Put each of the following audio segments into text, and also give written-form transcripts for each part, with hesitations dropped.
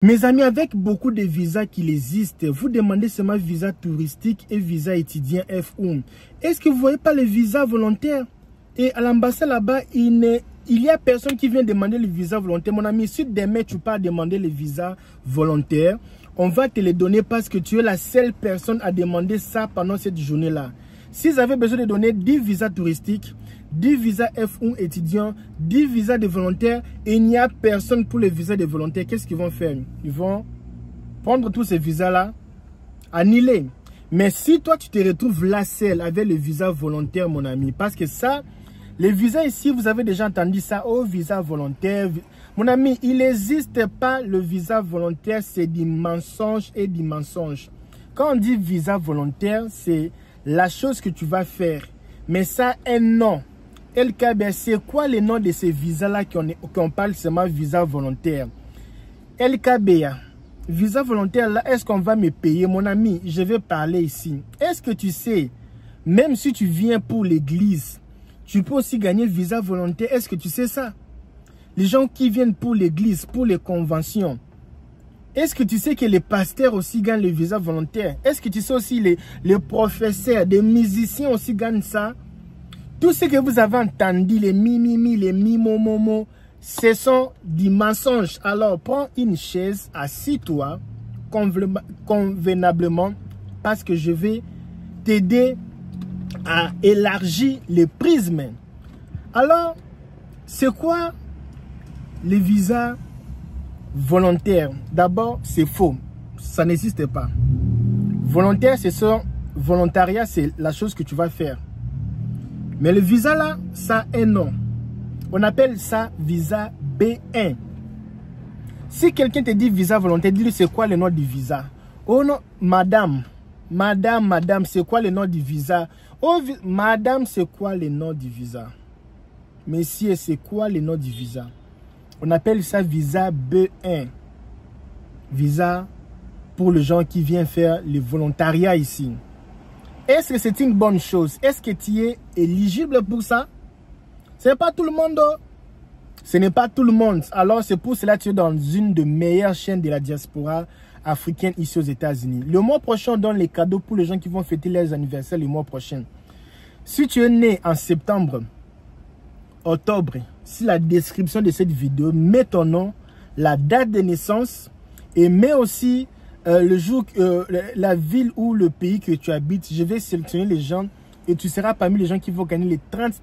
Mes amis, avec beaucoup de visas qui existent, vous demandez seulement visa touristique et visa étudiant F1. Est-ce que vous ne voyez pas le visa volontaire? Et à l'ambassade là-bas, il y a personne qui vient demander le visa volontaire. Mon ami, si demain tu pars demander le visa volontaire, on va te le donner parce que tu es la seule personne à demander ça pendant cette journée-là. S'ils avaient besoin de donner 10 visas touristiques, 10 visas F1 étudiants, 10 visas de volontaires, et il n'y a personne pour les visas de volontaires, qu'est-ce qu'ils vont faire? Ils vont prendre tous ces visas-là, annuler. Mais si toi, tu te retrouves là seul avec le visa volontaire, mon ami, parce que ça, les visas ici, vous avez déjà entendu ça, oh, visa volontaire. Mon ami, il n'existe pas le visa volontaire, c'est du mensonge et du mensonge. Quand on dit visa volontaire, c'est la chose que tu vas faire. Mais ça, un nom. LKB, c'est quoi le nom de ces visas-là qu'on parle seulement visa volontaire? LKB, visa volontaire, là, est-ce qu'on va me payer? Mon ami, je vais parler ici. Est-ce que tu sais, même si tu viens pour l'église, tu peux aussi gagner visa volontaire? Est-ce que tu sais ça? Les gens qui viennent pour l'église, pour les conventions, est-ce que tu sais que les pasteurs aussi gagnent le visa volontaire? Est-ce que tu sais aussi les professeurs, les musiciens aussi gagnent ça? Tout ce que vous avez entendu, les mimimi, les mimomomo, ce sont des mensonges. Alors, prends une chaise, assis-toi convenablement parce que je vais t'aider à élargir les prismes. Alors, c'est quoi les visas volontaires? D'abord, c'est faux. Ça n'existe pas. Volontaire, c'est ça. Volontariat, c'est la chose que tu vas faire. Mais le visa là, ça a un nom. On appelle ça visa B1. Si quelqu'un te dit visa volontaire, dis-lui c'est quoi le nom du visa. Oh non, madame, c'est quoi le nom du visa? Oh, madame, c'est quoi le nom du visa? Messieurs, c'est quoi le nom du visa? On appelle ça visa B1. Visa pour les gens qui viennent faire le volontariat ici. Est-ce que c'est une bonne chose? Est-ce que tu es éligible pour ça? Ce n'est pas tout le monde. Ce n'est pas tout le monde. Alors c'est pour cela que tu es dans une des meilleures chaînes de la diaspora africaine ici aux États-Unis. Le mois prochain, on donne les cadeaux pour les gens qui vont fêter leurs anniversaires le mois prochain. Si tu es né en septembre, octobre, si la description de cette vidéo, mets ton nom, la date de naissance et mets aussi le jour, la ville ou le pays que tu habites. Je vais sélectionner les gens et tu seras parmi les gens qui vont gagner les 30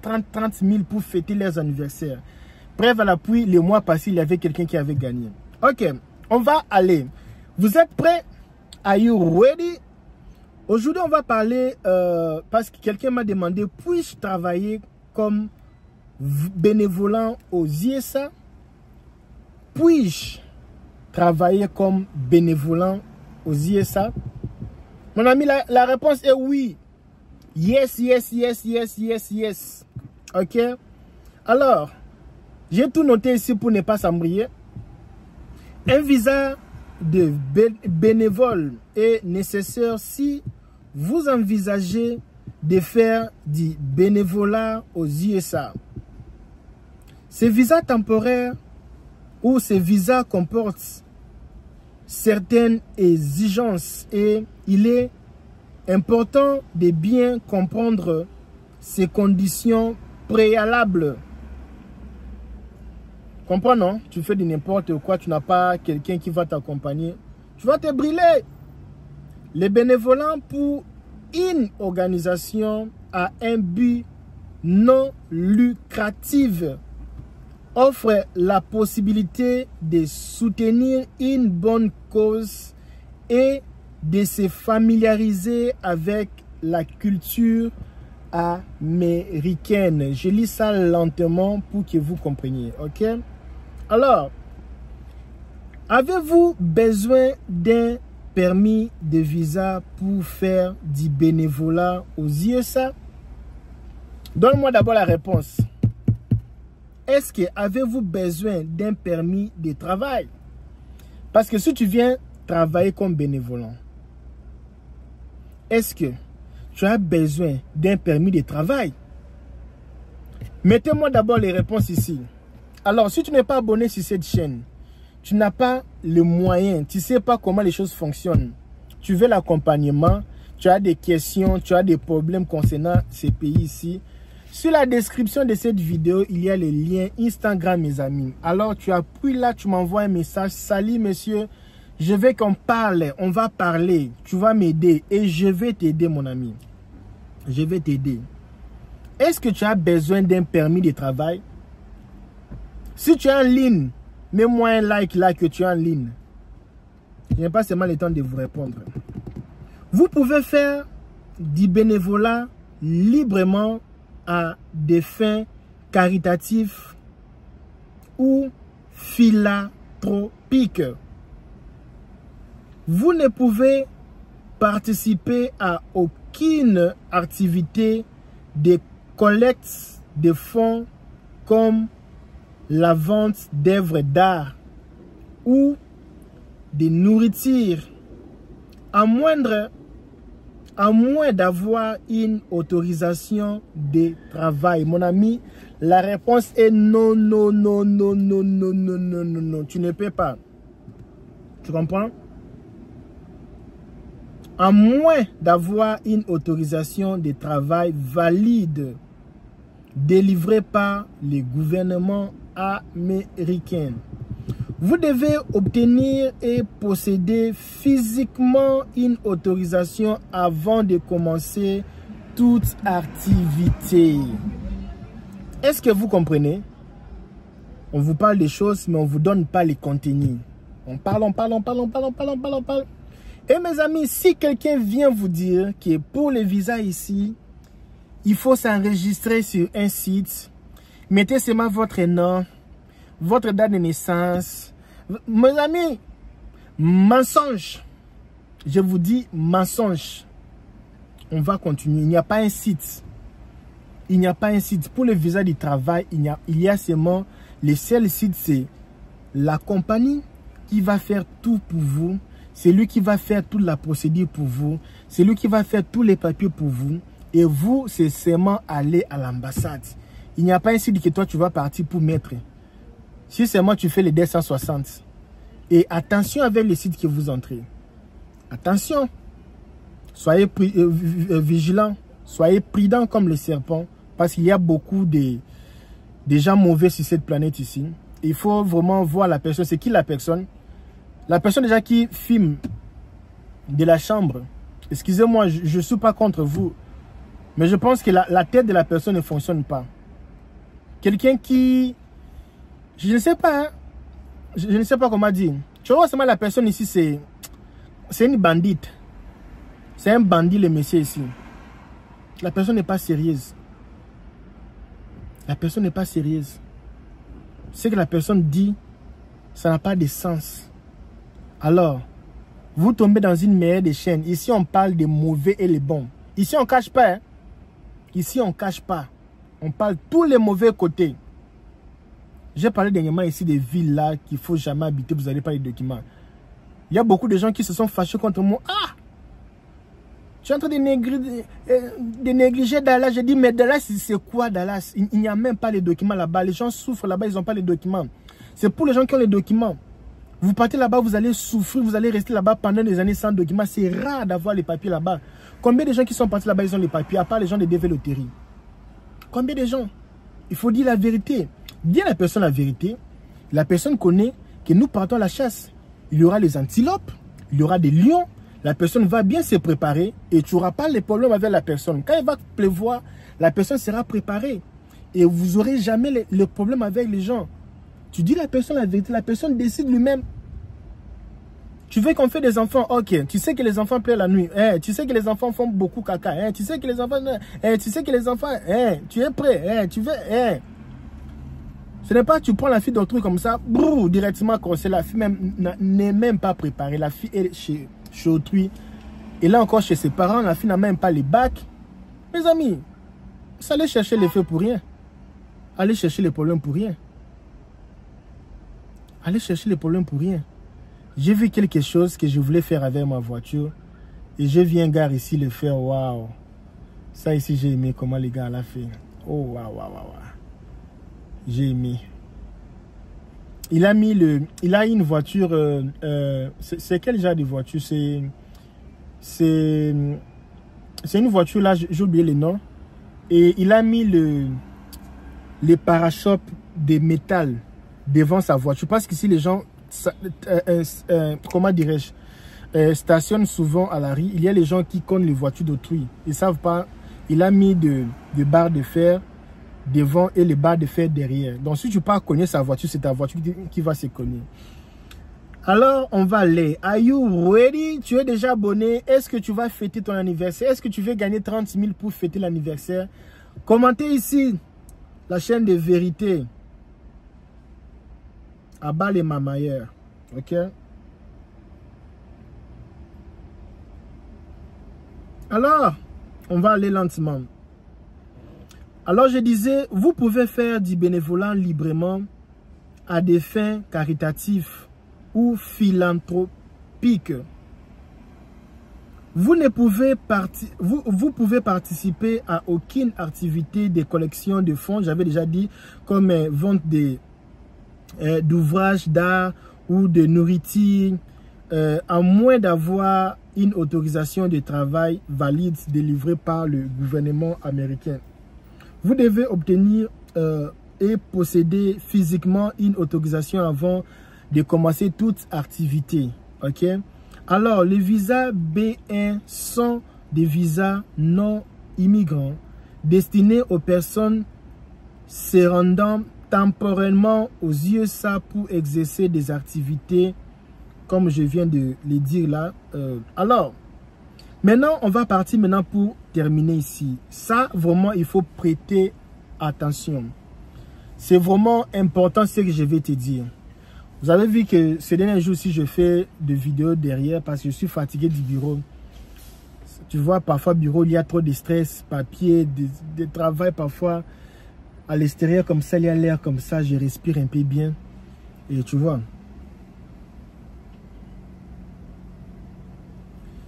000 pour fêter leurs anniversaires. Preuve à l'appui, le mois passé, il y avait quelqu'un qui avait gagné. Ok, on va aller. Vous êtes prêts? Are you ready? Aujourd'hui, on va parler parce que quelqu'un m'a demandé, puis-je travailler comme bénévolant aux ISA? Puis-je travailler comme bénévolant aux ISA? Mon ami, la réponse est oui. Yes, yes, yes, yes, yes, yes. Ok? Alors, j'ai tout noté ici pour ne pas s'embrouiller. Un visa de bénévole est nécessaire si vous envisagez de faire du bénévolat aux USA. Ces visas temporaires ou ces visas comportent certaines exigences et il est important de bien comprendre ces conditions préalables. Comprends, non? Tu fais de n'importe quoi, tu n'as pas quelqu'un qui va t'accompagner, tu vas te brûler. Les bénévolats pour une organisation à un but non lucratif offre la possibilité de soutenir une bonne cause et de se familiariser avec la culture américaine. Je lis ça lentement pour que vous compreniez, ok? Alors, avez-vous besoin d'un permis de visa pour faire du bénévolat aux USA? Donne-moi d'abord la réponse. Est-ce que avez-vous besoin d'un permis de travail? Parce que si tu viens travailler comme bénévolant, est-ce que tu as besoin d'un permis de travail? Mettez-moi d'abord les réponses ici. Alors, si tu n'es pas abonné sur cette chaîne, tu n'as pas le moyen, tu ne sais pas comment les choses fonctionnent. Tu veux l'accompagnement, tu as des questions, tu as des problèmes concernant ces pays ici. Sur la description de cette vidéo, il y a le lien Instagram, mes amis. Alors, tu appuies là, tu m'envoies un message. Salut, monsieur. Je veux qu'on parle. On va parler. Tu vas m'aider. Et je vais t'aider, mon ami. Je vais t'aider. Est-ce que tu as besoin d'un permis de travail? Si tu es en ligne, mets-moi un like là que tu es en ligne. Je n'ai pas seulement le temps de vous répondre. Vous pouvez faire du bénévolat librement à des fins caritatives ou philanthropiques. Vous ne pouvez participer à aucune activité de collecte de fonds comme la vente d'œuvres d'art ou de nourriture, à moins d'avoir une autorisation de travail. Mon ami, la réponse est non, non, non, non, non, non, non, non, non, non. Tu ne peux pas. Tu comprends? À moins d'avoir une autorisation de travail valide délivrée par le gouvernement américain. Vous devez obtenir et posséder physiquement une autorisation avant de commencer toute activité. Est-ce que vous comprenez? On vous parle des choses, mais on ne vous donne pas les contenus. On parle. Et mes amis, si quelqu'un vient vous dire que pour les visas ici, il faut s'enregistrer sur un site, mettez seulement votre nom, votre date de naissance. Mes amis, mensonge. Je vous dis mensonge. On va continuer. Il n'y a pas un site. Il n'y a pas un site. Pour le visa du travail, il y a seulement le seul site, c'est la compagnie qui va faire tout pour vous. C'est lui qui va faire toute la procédure pour vous. C'est lui qui va faire tous les papiers pour vous. Et vous, c'est seulement aller à l'ambassade. Il n'y a pas un site que toi, tu vas partir pour mettre. Si seulement tu fais les 260. Et attention avec les sites que vous entrez. Attention. Soyez vigilants. Soyez prudents comme le serpent. Parce qu'il y a beaucoup de gens mauvais sur cette planète ici. Il faut vraiment voir la personne. C'est qui la personne? La personne déjà qui filme de la chambre. Excusez-moi, je ne suis pas contre vous. Mais je pense que la tête de la personne ne fonctionne pas. Quelqu'un qui... Je ne sais pas. Hein? Je ne sais pas comment dire. Tu vois seulement la personne ici, c'est une bandite. C'est un bandit le monsieur ici. La personne n'est pas sérieuse. La personne n'est pas sérieuse. Ce que la personne dit, ça n'a pas de sens. Alors, vous tombez dans une meilleure des chaînes. Ici, on parle des mauvais et les bons. Ici, on ne cache pas. Hein? Ici, on ne cache pas. On parle tous les mauvais côtés. J'ai parlé dernièrement ici des villes là qu'il ne faut jamais habiter. Vous n'avez pas les documents. Il y a beaucoup de gens qui se sont fâchés contre moi. Ah! Tu es en train de négliger Dallas. J'ai dit, mais Dallas, c'est quoi Dallas? Il n'y a même pas les documents là-bas. Les gens souffrent là-bas, ils n'ont pas les documents. C'est pour les gens qui ont les documents. Vous partez là-bas, vous allez souffrir, vous allez rester là-bas pendant des années sans documents. C'est rare d'avoir les papiers là-bas. Combien de gens qui sont partis là-bas, ils ont les papiers, à part les gens de développerie? Combien de gens? Il faut dire la vérité. Dis à la personne la vérité. La personne connaît que nous partons à la chasse. Il y aura les antilopes, il y aura des lions. La personne va bien se préparer et tu n'auras pas les problèmes avec la personne. Quand il va pleuvoir, la personne sera préparée. Et vous n'aurez jamais le problème avec les gens. Tu dis à la personne la vérité, la personne décide lui-même. Tu veux qu'on fait des enfants, ok. Tu sais que les enfants pleurent la nuit. Tu sais que les enfants font beaucoup caca. Tu sais que les enfants... tu sais que les enfants... tu es prêt. Tu veux... Ce n'est pas tu prends la fille d'autrui comme ça, brrr, directement quand c'est la fille n'est même pas préparée. La fille est chez autrui. Et là encore chez ses parents, la fille n'a même pas les bacs. Mes amis, ça allait chercher les faits pour rien. Allez chercher les problèmes pour rien. Allez chercher les problèmes pour rien. J'ai vu quelque chose que je voulais faire avec ma voiture. Et je viens gare ici le faire. Waouh. Ça ici, j'ai aimé comment les gars l'ont fait. Oh, waouh, waouh, waouh. J'ai aimé. il a une voiture, c'est quel genre de voiture? C'est une voiture, là, j'ai oublié le nom. Et il a mis les parachocs de métal devant sa voiture. Parce qu'ici, les gens, comment dirais-je, stationnent souvent à la rue. Il y a les gens qui connaissent les voitures d'autrui. Ils ne savent pas. Il a mis des barres de fer devant et les barres de fer derrière. Donc, si tu pas connaître sa voiture, c'est ta voiture qui va se connaître. Alors, on va aller. Are you ready? Tu es déjà abonné? Est-ce que tu vas fêter ton anniversaire? Est-ce que tu veux gagner 30 000 pour fêter l'anniversaire? Commentez ici la chaîne de vérité. Abba les mamailleurs. Ok? Alors, on va aller lentement. Alors, je disais, vous pouvez faire du bénévolat librement à des fins caritatives ou philanthropiques. Vous pouvez participer à aucune activité de collection de fonds, j'avais déjà dit, comme vente d'ouvrages d'art ou de nourriture, à moins d'avoir une autorisation de travail valide délivrée par le gouvernement américain. Vous devez obtenir et posséder physiquement une autorisation avant de commencer toute activité. Ok? Alors, les visas B1 sont des visas non immigrants destinés aux personnes se rendant temporairement aux USA pour exercer des activités, comme je viens de le dire là. Alors, maintenant, on va partir maintenant pour terminer ici. Ça, vraiment, il faut prêter attention. C'est vraiment important ce que je vais te dire. Vous avez vu que ces derniers jours aussi, je fais des vidéos derrière parce que je suis fatigué du bureau. Tu vois, parfois, bureau, il y a trop de stress, papier, de travail parfois. À l'extérieur, comme ça, il y a l'air comme ça, je respire un peu bien. Et tu vois.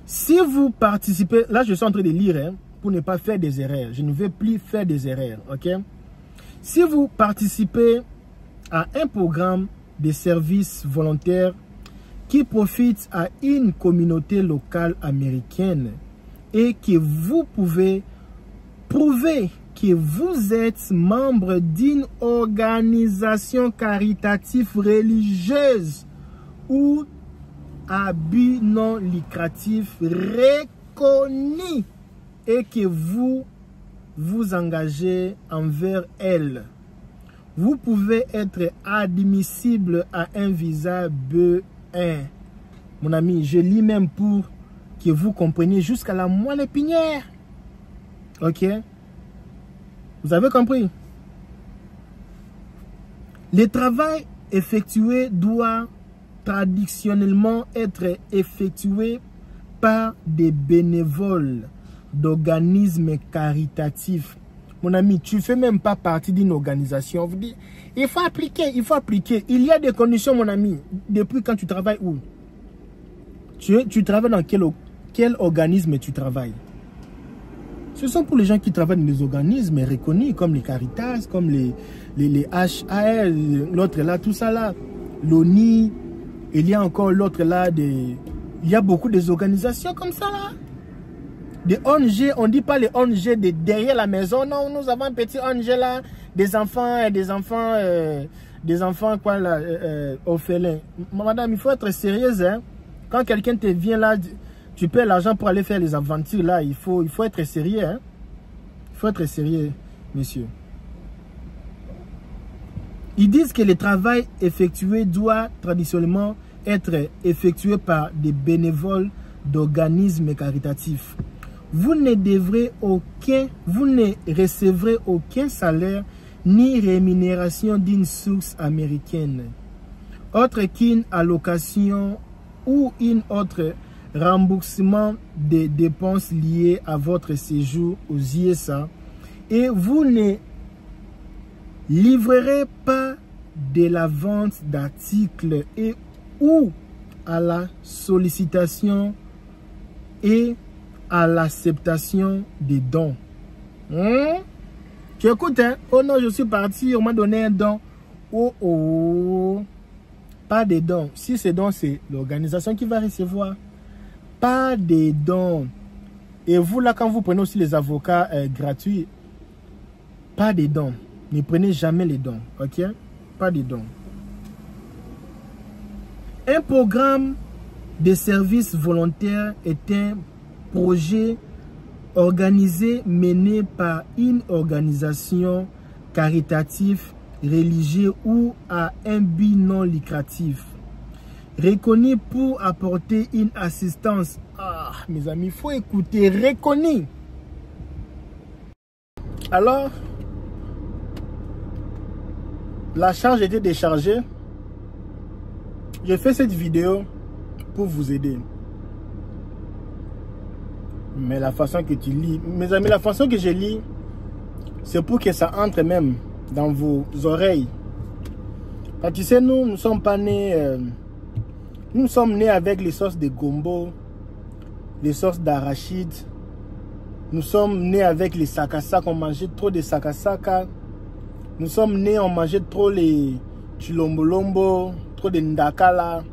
Si vous participez, là, je suis en train de lire hein, pour ne pas faire des erreurs. Je ne vais plus faire des erreurs, ok? Si vous participez à un programme de services volontaires qui profite à une communauté locale américaine et que vous pouvez prouver que vous êtes membre d'une organisation caritative religieuse ou à but non lucratif reconnue et que vous vous engagez envers elle, vous pouvez être admissible à un visa B1. Mon ami, je lis même pour que vous compreniez jusqu'à la moelle épinière. Ok? Vous avez compris? Le travail effectué doit traditionnellement être effectué par des bénévoles d'organismes caritatifs. Mon ami, tu ne fais même pas partie d'une organisation. Vous dites, il faut appliquer, il faut appliquer. Il y a des conditions, mon ami. Depuis quand tu travailles où? Tu travailles dans quel organisme tu travailles? Ce sont pour les gens qui travaillent dans des organismes reconnus, comme les Caritas, comme les HAR, l'autre là, tout ça là. L'ONI, il y a encore l'autre là. Il y a beaucoup des organisations comme ça là. Des ONG, on ne dit pas les ONG de derrière la maison. Non, nous avons un petit ONG là, des enfants quoi là, orphelins. Madame, il faut être sérieuse. Hein? Quand quelqu'un te vient là, tu paies l'argent pour aller faire les aventures là. Il faut être sérieux. Hein? Il faut être sérieux, monsieur. Ils disent que le travail effectué doit traditionnellement être effectué par des bénévoles d'organismes caritatifs. Vous ne recevrez aucun salaire ni rémunération d'une source américaine, autre qu'une allocation ou une autre remboursement des dépenses liées à votre séjour aux USA, et vous ne livrerez pas de la vente d'articles et ou à la sollicitation et à l'acceptation des dons. Tu écoutes, hein? Oh non, je suis parti, on m'a donné un don. Oh oh. Pas des dons. Si c'est dons, c'est l'organisation qui va recevoir. Pas des dons. Et vous, là, quand vous prenez aussi les avocats gratuits, pas des dons. Ne prenez jamais les dons. OK? Pas des dons. Un programme de service volontaire est un projet organisé, mené par une organisation caritative, religieuse ou à un but non lucratif, reconnu pour apporter une assistance. Ah, mes amis, il faut écouter, reconnu. Alors, la charge était déchargée. J'ai fait cette vidéo pour vous aider. Mais la façon que tu lis, mes amis, la façon que je lis, c'est pour que ça entre même dans vos oreilles. Quand tu sais, nous ne sommes pas nés, nous sommes nés avec les sauces de gombo, les sauces d'arachide. Nous sommes nés avec les sakasaka, on mangeait trop de sakasaka. Nous sommes nés, on mangeait trop les chilombolombo, trop de ndakala,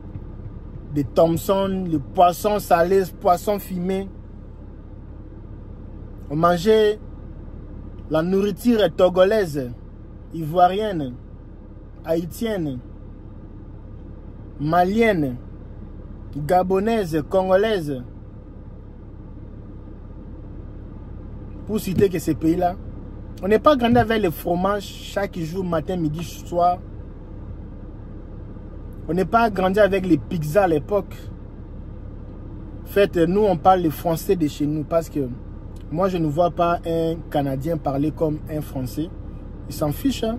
de Thompson, le poisson salé, poisson fumé. On mangeait la nourriture togolaise, ivoirienne, haïtienne, malienne, gabonaise, congolaise. Pour citer que ces pays-là, on n'est pas grandi avec le fromage chaque jour, matin, midi, soir. On n'est pas grandi avec les pizzas à l'époque. En fait, nous, on parle le français de chez nous parce que moi, je ne vois pas un Canadien parler comme un Français. Il s'en fiche. Hein?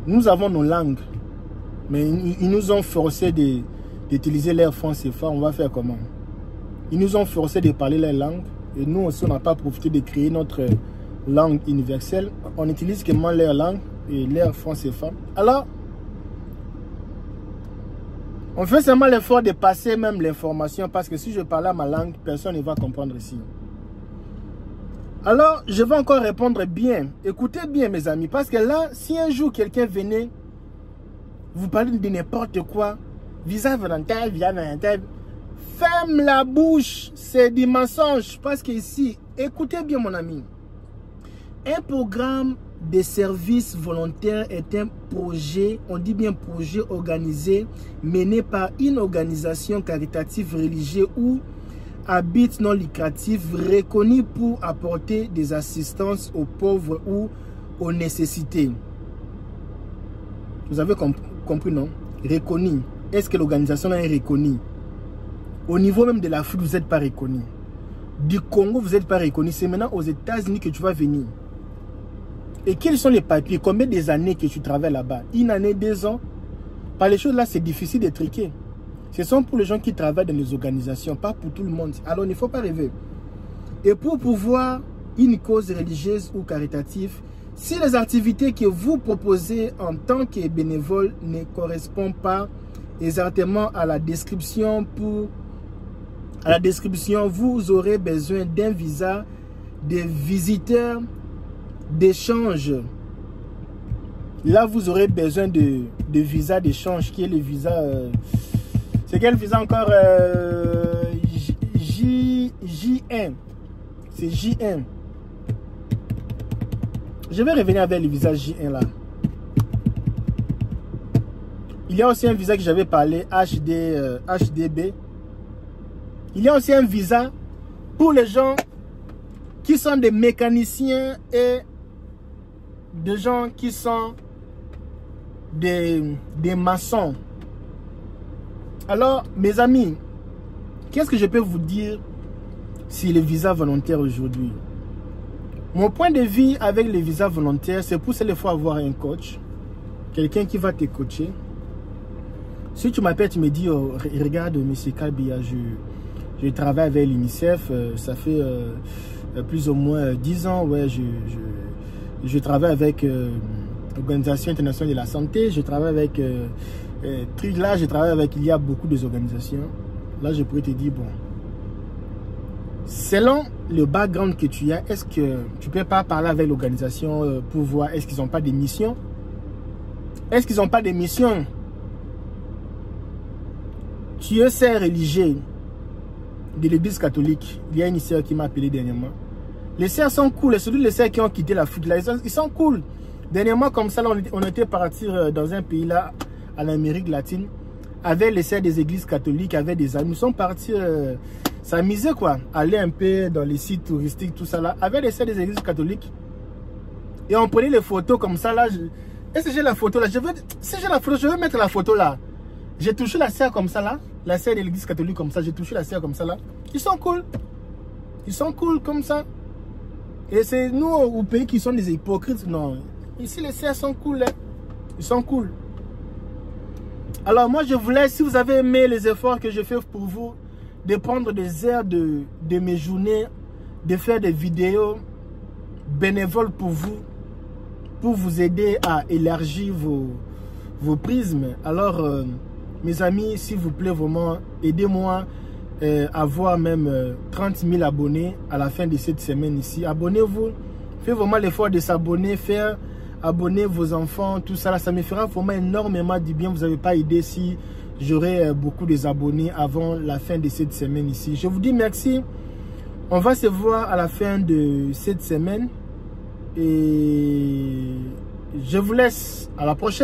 Nous avons nos langues. Mais ils nous ont forcé d'utiliser leur français fort. On va faire comment? Ils nous ont forcé de parler leur langue. Et nous aussi, on n'a pas profité de créer notre langue universelle. On utilise comment leur langue et leur français fort. Alors, on fait seulement l'effort de passer même l'information parce que si je parle à ma langue, personne ne va comprendre ici. Alors, je vais encore répondre bien. Écoutez bien, mes amis, parce que là, si un jour quelqu'un venait vous parler de n'importe quoi, visa volontaire, ferme la bouche, c'est du mensonge. Parce que ici, écoutez bien, mon ami, un programme de services volontaires est un projet, on dit bien projet organisé, mené par une organisation caritative religieuse ou à but non lucratif, reconnue pour apporter des assistances aux pauvres ou aux nécessités. Vous avez compris, non? Reconnu. Est-ce que l'organisation est reconnue? Au niveau même de l'Afrique, vous n'êtes pas reconnu. Du Congo, vous n'êtes pas reconnu. C'est maintenant aux États-Unis que tu vas venir. Et quels sont les papiers? Combien des années que tu travailles là-bas? Une année, 2 ans? Par les choses là, c'est difficile de triquer. Ce sont pour les gens qui travaillent dans les organisations, pas pour tout le monde. Alors, il ne faut pas rêver. Et pour pouvoir une cause religieuse ou caritative, si les activités que vous proposez en tant que bénévole ne correspondent pas exactement à la description, vous aurez besoin d'un visa de visiteur d'échange. Là, vous aurez besoin de visa d'échange, qui est le visa... c'est quel visa encore? J1. C'est J1. Je vais revenir avec le visa J1 là. Il y a aussi un visa que j'avais parlé, HDB. Il y a aussi un visa pour les gens qui sont des mécaniciens et des gens qui sont des maçons. Alors, mes amis, qu'est-ce que je peux vous dire sur les visas volontaires aujourd'hui? Mon point de vue avec les visas volontaires, c'est pour ça qu'il faut avoir un coach, quelqu'un qui va te coacher. Si tu m'appelles, tu me dis, oh, regarde, M. Kabia, je travaille avec l'UNICEF, ça fait plus ou moins 10 ans, ouais, je travaille avec l'Organisation internationale de la santé, je travaille avec là, je travaille avec, il y a beaucoup d'organisations. Là, je pourrais te dire, bon, selon le background que tu as, est-ce que tu peux pas parler avec l'organisation pour voir est-ce qu'ils n'ont pas des missions? Est-ce qu'ils n'ont pas de mission? Tu es sœur religieux de l'église catholique. Il y a une sœur qui m'a appelé dernièrement. Les sœurs sont cool, et surtout les sœurs qui ont quitté l'Afrique, là, ils sont cool. Dernièrement, comme ça, là, on était parti dans un pays là, en Amérique latine, avec les sœurs des églises catholiques, avec des amis. Nous sommes partis s'amuser, quoi. Aller un peu dans les sites touristiques, tout ça là, avec les sœurs des églises catholiques. Et on prenait les photos comme ça là. Est-ce que j'ai la photo là? Si j'ai la photo, je vais mettre la photo là. J'ai touché la sœur comme ça là. La sœur de l'église catholique comme ça. J'ai touché la sœur comme ça là. Ils sont cool. Ils sont cool comme ça. Et c'est nous au pays qui sont des hypocrites. Non. Ici les sœurs sont cool. Hein. Ils sont cool. Alors moi je voulais, si vous avez aimé les efforts que je fais pour vous, de prendre des heures de mes journées, de faire des vidéos bénévoles pour vous aider à élargir vos prismes. Alors mes amis, s'il vous plaît, vraiment, aidez-moi à avoir même 30 000 abonnés à la fin de cette semaine ici. Abonnez-vous, faites vraiment l'effort de s'abonner, abonner vos enfants, tout ça, là, ça me fera vraiment énormément du bien. Vous n'avez pas idée si j'aurai beaucoup d'abonnés avant la fin de cette semaine ici. Je vous dis merci. On va se voir à la fin de cette semaine. Et je vous laisse. À la prochaine.